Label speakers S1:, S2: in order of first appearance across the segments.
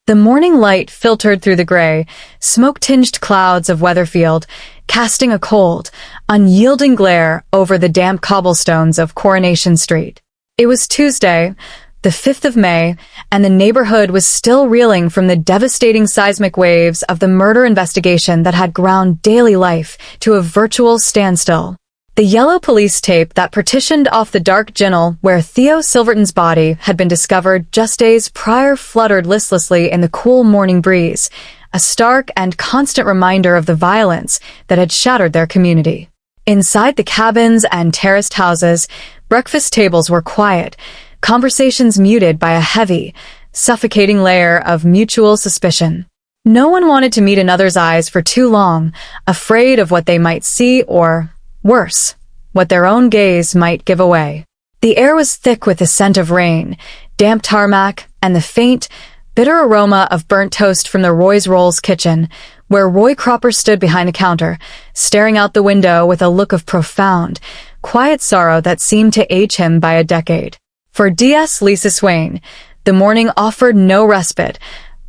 S1: The morning light filtered through the gray, smoke-tinged clouds of Weatherfield, casting a cold, unyielding glare over the damp cobblestones of Coronation Street. It was Tuesday, the 5th of May, and the neighborhood was still reeling from the devastating seismic waves of the murder investigation that had ground daily life to a virtual standstill. The yellow police tape that partitioned off the dark ginnel where Theo Silverton's body had been discovered just days prior fluttered listlessly in the cool morning breeze, a stark and constant reminder of the violence that had shattered their community. Inside the cabins and terraced houses, breakfast tables were quiet, conversations muted by a heavy, suffocating layer of mutual suspicion. No one wanted to meet another's eyes for too long, afraid of what they might see or, worse, what their own gaze might give away. The air was thick with the scent of rain, damp tarmac, and the faint, bitter aroma of burnt toast from the Roy's Rolls kitchen, where Roy Cropper stood behind the counter, staring out the window with a look of profound, quiet sorrow that seemed to age him by a decade. For D.S. Lisa Swain, the morning offered no respite,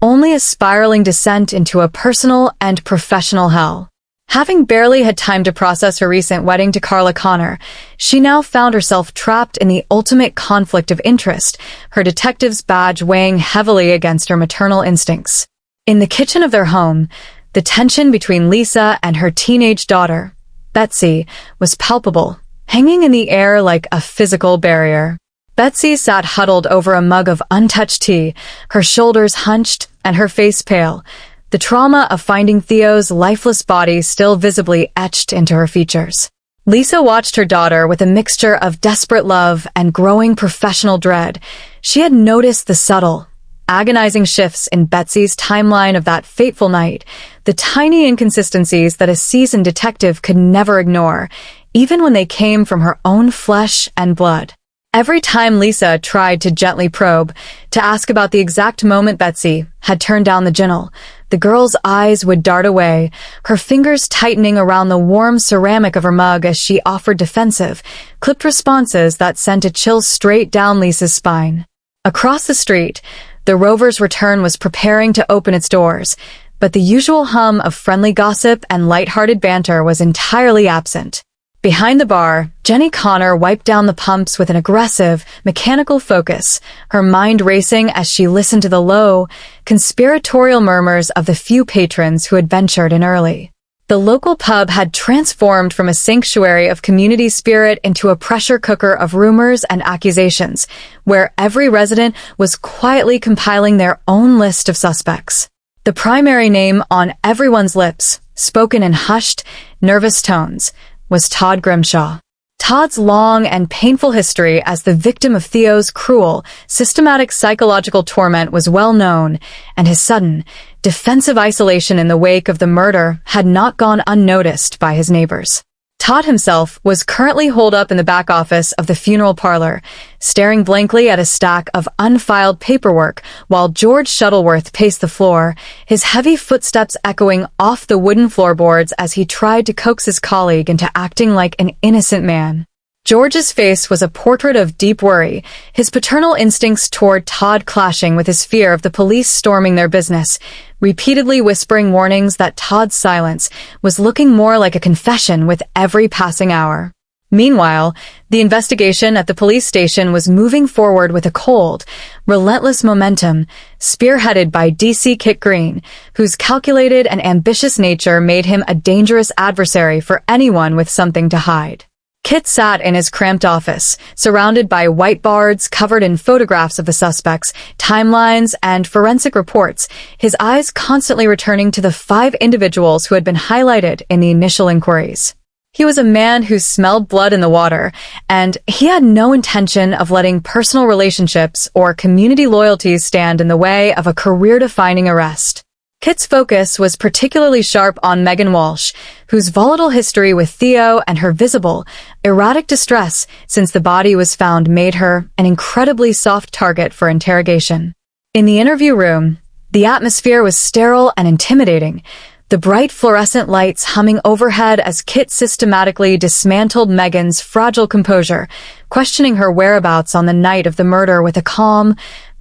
S1: only a spiraling descent into a personal and professional hell. Having barely had time to process her recent wedding to Carla Connor, she now found herself trapped in the ultimate conflict of interest, her detective's badge weighing heavily against her maternal instincts. In the kitchen of their home, the tension between Lisa and her teenage daughter, Betsy, was palpable, hanging in the air like a physical barrier. Betsy sat huddled over a mug of untouched tea, her shoulders hunched and her face pale, the trauma of finding Theo's lifeless body still visibly etched into her features. Lisa watched her daughter with a mixture of desperate love and growing professional dread. She had noticed the subtle, agonizing shifts in Betsy's timeline of that fateful night, the tiny inconsistencies that a seasoned detective could never ignore, even when they came from her own flesh and blood. Every time Lisa tried to gently probe, to ask about the exact moment Betsy had turned down the ginnel, the girl's eyes would dart away, her fingers tightening around the warm ceramic of her mug as she offered defensive, clipped responses that sent a chill straight down Lisa's spine. Across the street, the Rovers Return was preparing to open its doors, but the usual hum of friendly gossip and light-hearted banter was entirely absent. Behind the bar, Jenny Connor wiped down the pumps with an aggressive, mechanical focus, her mind racing as she listened to the low, conspiratorial murmurs of the few patrons who had ventured in early. The local pub had transformed from a sanctuary of community spirit into a pressure cooker of rumors and accusations, where every resident was quietly compiling their own list of suspects. The primary name on everyone's lips, spoken in hushed, nervous tones, was Todd Grimshaw. Todd's long and painful history as the victim of Theo's cruel, systematic psychological torment was well known, and his sudden, defensive isolation in the wake of the murder had not gone unnoticed by his neighbors. Todd himself was currently holed up in the back office of the funeral parlor, staring blankly at a stack of unfiled paperwork while George Shuttleworth paced the floor, his heavy footsteps echoing off the wooden floorboards as he tried to coax his colleague into acting like an innocent man. George's face was a portrait of deep worry, his paternal instincts toward Todd clashing with his fear of the police storming their business, repeatedly whispering warnings that Todd's silence was looking more like a confession with every passing hour. Meanwhile, the investigation at the police station was moving forward with a cold, relentless momentum, spearheaded by DC Kit Green, whose calculated and ambitious nature made him a dangerous adversary for anyone with something to hide. Kit sat in his cramped office, surrounded by whiteboards covered in photographs of the suspects, timelines, and forensic reports, his eyes constantly returning to the 5 individuals who had been highlighted in the initial inquiries. He was a man who smelled blood in the water, and he had no intention of letting personal relationships or community loyalties stand in the way of a career-defining arrest. Kit's focus was particularly sharp on Megan Walsh, whose volatile history with Theo and her visible, erratic distress since the body was found made her an incredibly soft target for interrogation. In the interview room, the atmosphere was sterile and intimidating, the bright fluorescent lights humming overhead as Kit systematically dismantled Megan's fragile composure, questioning her whereabouts on the night of the murder with a calm,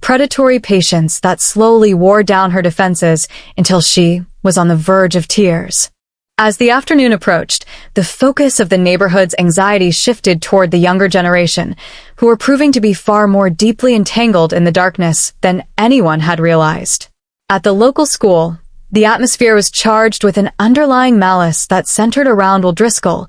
S1: predatory patience that slowly wore down her defenses until she was on the verge of tears. As the afternoon approached, the focus of the neighborhood's anxiety shifted toward the younger generation, who were proving to be far more deeply entangled in the darkness than anyone had realized. At the local school, the atmosphere was charged with an underlying malice that centered around Will Driscoll,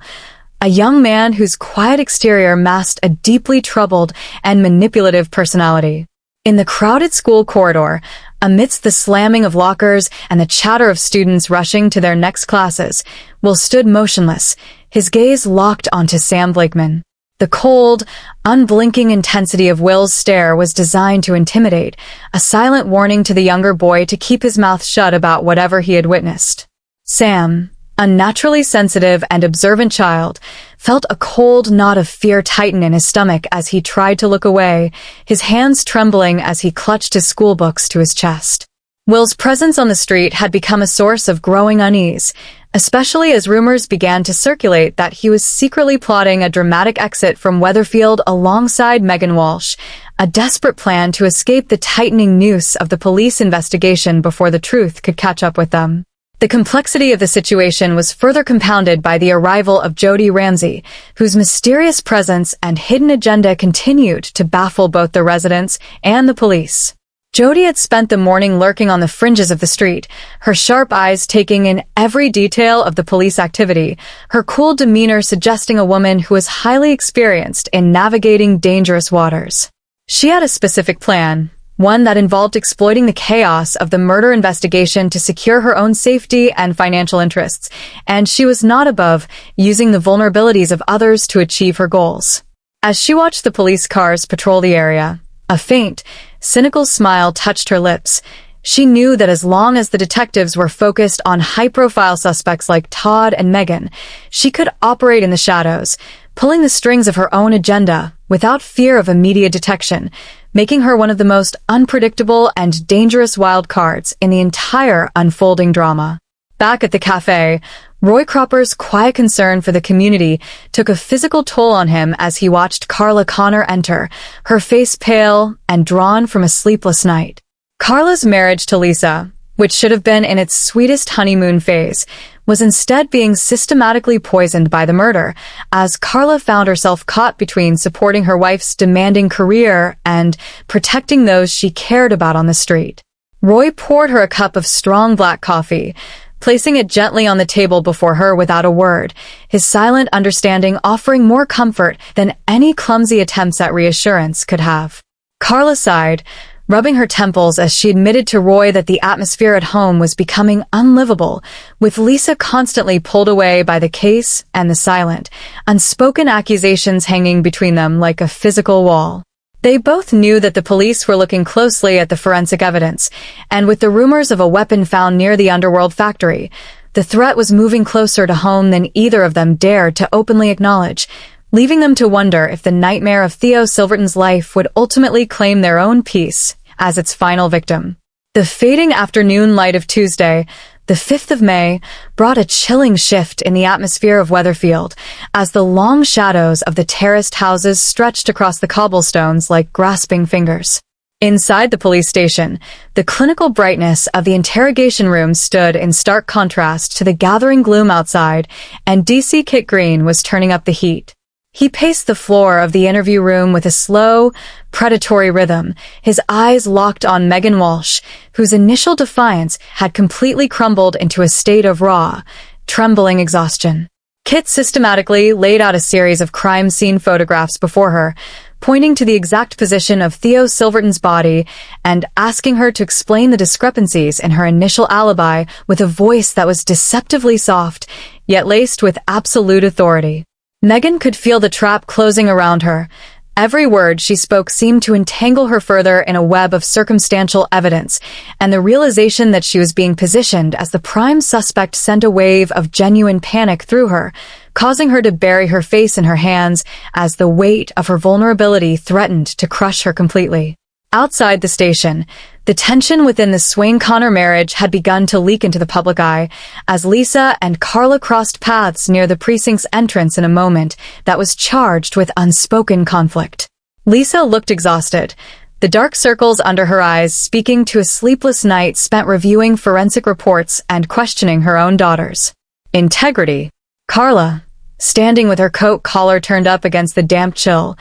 S1: a young man whose quiet exterior masked a deeply troubled and manipulative personality. In the crowded school corridor, amidst the slamming of lockers and the chatter of students rushing to their next classes, Will stood motionless, his gaze locked onto Sam Blakeman. The cold, unblinking intensity of Will's stare was designed to intimidate, a silent warning to the younger boy to keep his mouth shut about whatever he had witnessed. Sam, a naturally sensitive and observant child, felt a cold knot of fear tighten in his stomach as he tried to look away, his hands trembling as he clutched his schoolbooks to his chest. Will's presence on the street had become a source of growing unease, especially as rumors began to circulate that he was secretly plotting a dramatic exit from Weatherfield alongside Megan Walsh, a desperate plan to escape the tightening noose of the police investigation before the truth could catch up with them. The complexity of the situation was further compounded by the arrival of Jodie Ramsey, whose mysterious presence and hidden agenda continued to baffle both the residents and the police. Jodie had spent the morning lurking on the fringes of the street, her sharp eyes taking in every detail of the police activity, her cool demeanor suggesting a woman who was highly experienced in navigating dangerous waters. She had a specific plan, one that involved exploiting the chaos of the murder investigation to secure her own safety and financial interests, and she was not above using the vulnerabilities of others to achieve her goals. As she watched the police cars patrol the area, a faint, cynical smile touched her lips. She knew that as long as the detectives were focused on high-profile suspects like Todd and Megan, she could operate in the shadows, pulling the strings of her own agenda without fear of immediate detection, making her one of the most unpredictable and dangerous wild cards in the entire unfolding drama. Back at the cafe, Roy Cropper's quiet concern for the community took a physical toll on him as he watched Carla Connor enter, her face pale and drawn from a sleepless night. Carla's marriage to Lisa, which should have been in its sweetest honeymoon phase, was instead being systematically poisoned by the murder, as Carla found herself caught between supporting her wife's demanding career and protecting those she cared about on the street. Roy poured her a cup of strong black coffee, placing it gently on the table before her without a word, his silent understanding offering more comfort than any clumsy attempts at reassurance could have. Carla sighed, rubbing her temples as she admitted to Roy that the atmosphere at home was becoming unlivable, with Lisa constantly pulled away by the case and the silent, unspoken accusations hanging between them like a physical wall. They both knew that the police were looking closely at the forensic evidence, and with the rumors of a weapon found near the Underworld factory, the threat was moving closer to home than either of them dared to openly acknowledge, leaving them to wonder if the nightmare of Theo Silverton's life would ultimately claim their own peace as its final victim. The fading afternoon light of Tuesday, the 5th of May, brought a chilling shift in the atmosphere of Weatherfield, as the long shadows of the terraced houses stretched across the cobblestones like grasping fingers. Inside the police station, the clinical brightness of the interrogation room stood in stark contrast to the gathering gloom outside, and DC Kit Green was turning up the heat. He paced the floor of the interview room with a slow, predatory rhythm, his eyes locked on Megan Walsh, whose initial defiance had completely crumbled into a state of raw, trembling exhaustion. Kit systematically laid out a series of crime scene photographs before her, pointing to the exact position of Theo Silverton's body and asking her to explain the discrepancies in her initial alibi with a voice that was deceptively soft, yet laced with absolute authority. Megan could feel the trap closing around her. Every word she spoke seemed to entangle her further in a web of circumstantial evidence, and the realization that she was being positioned as the prime suspect sent a wave of genuine panic through her, causing her to bury her face in her hands as the weight of her vulnerability threatened to crush her completely. Outside the station, the tension within the Swain-Connor marriage had begun to leak into the public eye, as Lisa and Carla crossed paths near the precinct's entrance in a moment that was charged with unspoken conflict. Lisa looked exhausted, the the dark circles under her eyes speaking to a sleepless night spent reviewing forensic reports and questioning her own daughter's integrity. Carla, standing with her coat collar turned up against the damp chill,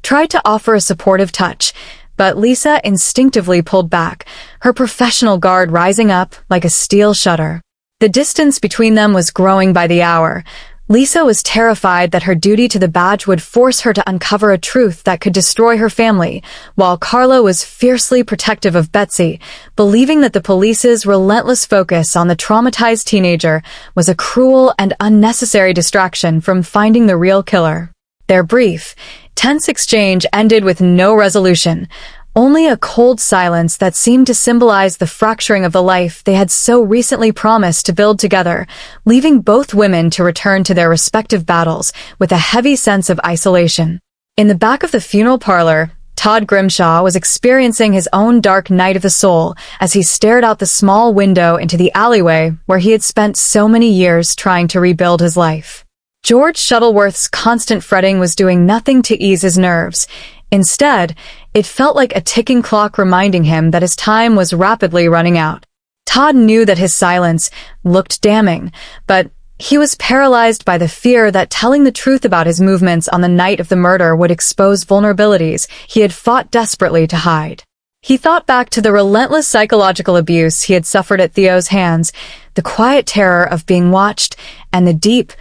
S1: tried to offer a supportive touch, but Lisa instinctively pulled back, her professional guard rising up like a steel shutter. The distance between them was growing by the hour. Lisa was terrified that her duty to the badge would force her to uncover a truth that could destroy her family, while Carla was fiercely protective of Betsy, believing that the police's relentless focus on the traumatized teenager was a cruel and unnecessary distraction from finding the real killer. Their brief, tense exchange ended with no resolution, only a cold silence that seemed to symbolize the fracturing of the life they had so recently promised to build together, leaving both women to return to their respective battles with a heavy sense of isolation. In the back of the funeral parlor, Todd Grimshaw was experiencing his own dark night of the soul as he stared out the small window into the alleyway where he had spent so many years trying to rebuild his life. George Shuttleworth's constant fretting was doing nothing to ease his nerves. Instead, it felt like a ticking clock reminding him that his time was rapidly running out. Todd knew that his silence looked damning, but he was paralyzed by the fear that telling the truth about his movements on the night of the murder would expose vulnerabilities he had fought desperately to hide. He thought back to the relentless psychological abuse he had suffered at Theo's hands, the quiet terror of being watched, and the deep,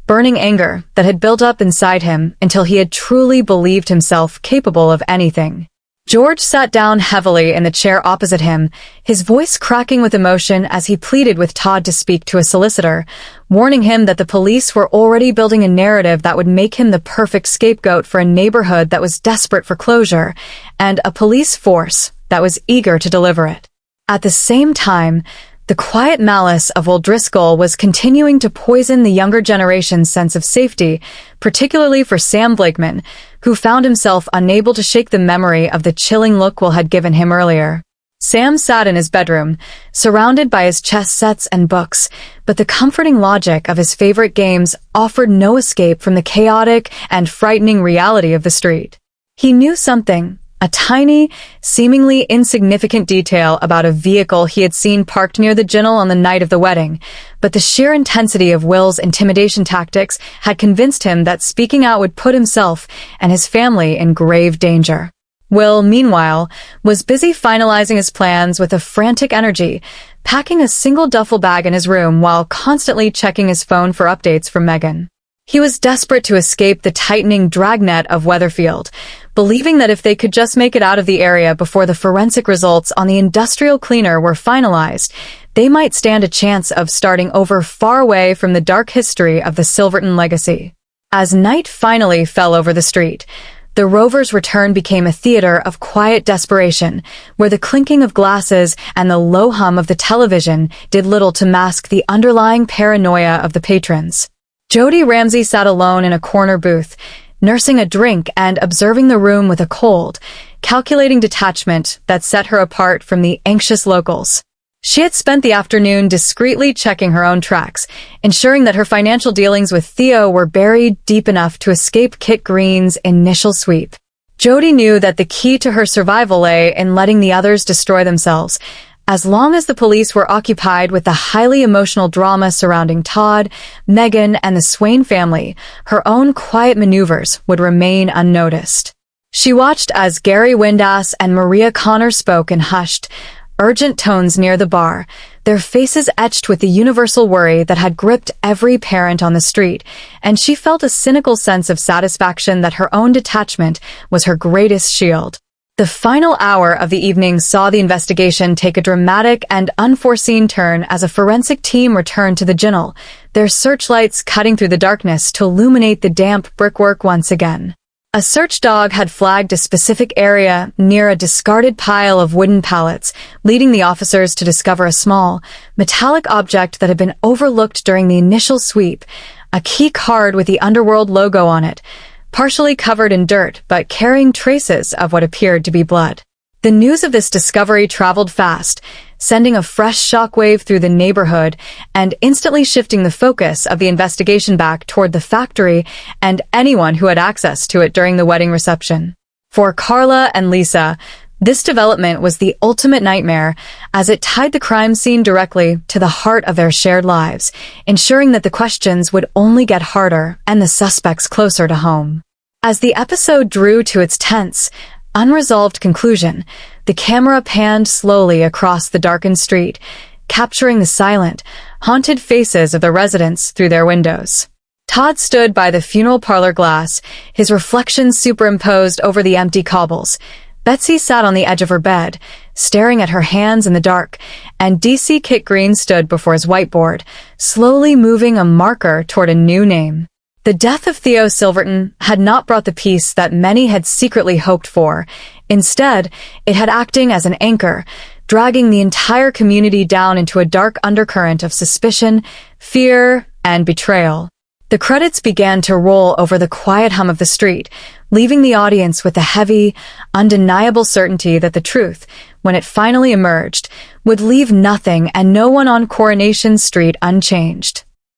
S1: burning anger that had built up inside him until he had truly believed himself capable of anything. George sat down heavily in the chair opposite him, his voice cracking with emotion as he pleaded with Todd to speak to a solicitor, warning him that the police were already building a narrative that would make him the perfect scapegoat for a neighborhood that was desperate for closure, and a police force that was eager to deliver it. At the same time, the quiet malice of Will Driscoll was continuing to poison the younger generation's sense of safety, particularly for Sam Blakeman, who found himself unable to shake the memory of the chilling look Will had given him earlier. Sam sat in his bedroom, surrounded by his chess sets and books, but the comforting logic of his favorite games offered no escape from the chaotic and frightening reality of the street. He knew something. A tiny, seemingly insignificant detail about a vehicle he had seen parked near the Ginnel on the night of the wedding, but the sheer intensity of Will's intimidation tactics had convinced him that speaking out would put himself and his family in grave danger. Will, meanwhile, was busy finalizing his plans with a frantic energy, packing a single duffel bag in his room while constantly checking his phone for updates from Megan. He was desperate to escape the tightening dragnet of Weatherfield, believing that if they could just make it out of the area before the forensic results on the industrial cleaner were finalized, they might stand a chance of starting over far away from the dark history of the Silverton legacy. As night finally fell over the street, the Rovers Return became a theater of quiet desperation, where the clinking of glasses and the low hum of the television did little to mask the underlying paranoia of the patrons. Jodie Ramsey sat alone in a corner booth, nursing a drink and observing the room with a cold, calculating detachment that set her apart from the anxious locals. She had spent the afternoon discreetly checking her own tracks, ensuring that her financial dealings with Theo were buried deep enough to escape Kit Green's initial sweep. Jodie knew that the key to her survival lay in letting the others destroy themselves. As long as the police were occupied with the highly emotional drama surrounding Todd, Megan, and the Swain family, her own quiet maneuvers would remain unnoticed. She watched as Gary Windass and Maria Connor spoke in hushed, urgent tones near the bar, their faces etched with the universal worry that had gripped every parent on the street, and she felt a cynical sense of satisfaction that her own detachment was her greatest shield. The final hour of the evening saw the investigation take a dramatic and unforeseen turn as a forensic team returned to the Ginnel, their searchlights cutting through the darkness to illuminate the damp brickwork once again. A search dog had flagged a specific area near a discarded pile of wooden pallets, leading the officers to discover a small, metallic object that had been overlooked during the initial sweep, a key card with the Underworld logo on it, partially covered in dirt but carrying traces of what appeared to be blood. The news of this discovery traveled fast, sending a fresh shockwave through the neighborhood and instantly shifting the focus of the investigation back toward the factory and anyone who had access to it during the wedding reception. For Carla and Lisa, This development was the ultimate nightmare, as it tied the crime scene directly to the heart of their shared lives, ensuring that the questions would only get harder and the suspects closer to home. As the episode drew to its tense, unresolved conclusion, the camera panned slowly across the darkened street, capturing the silent, haunted faces of the residents through their windows. Todd stood by the funeral parlor glass, his reflection superimposed over the empty cobbles. Betsy sat on the edge of her bed, staring at her hands in the dark, and DC Kit Green stood before his whiteboard, slowly moving a marker toward a new name. The death of Theo Silverton had not brought the peace that many had secretly hoped for. Instead, it had acting as an anchor, dragging the entire community down into a dark undercurrent of suspicion, fear, and betrayal. The credits began to roll over the quiet hum of the street, leaving the audience with the heavy, undeniable certainty that the truth, when it finally emerged, would leave nothing and no one on Coronation Street unchanged.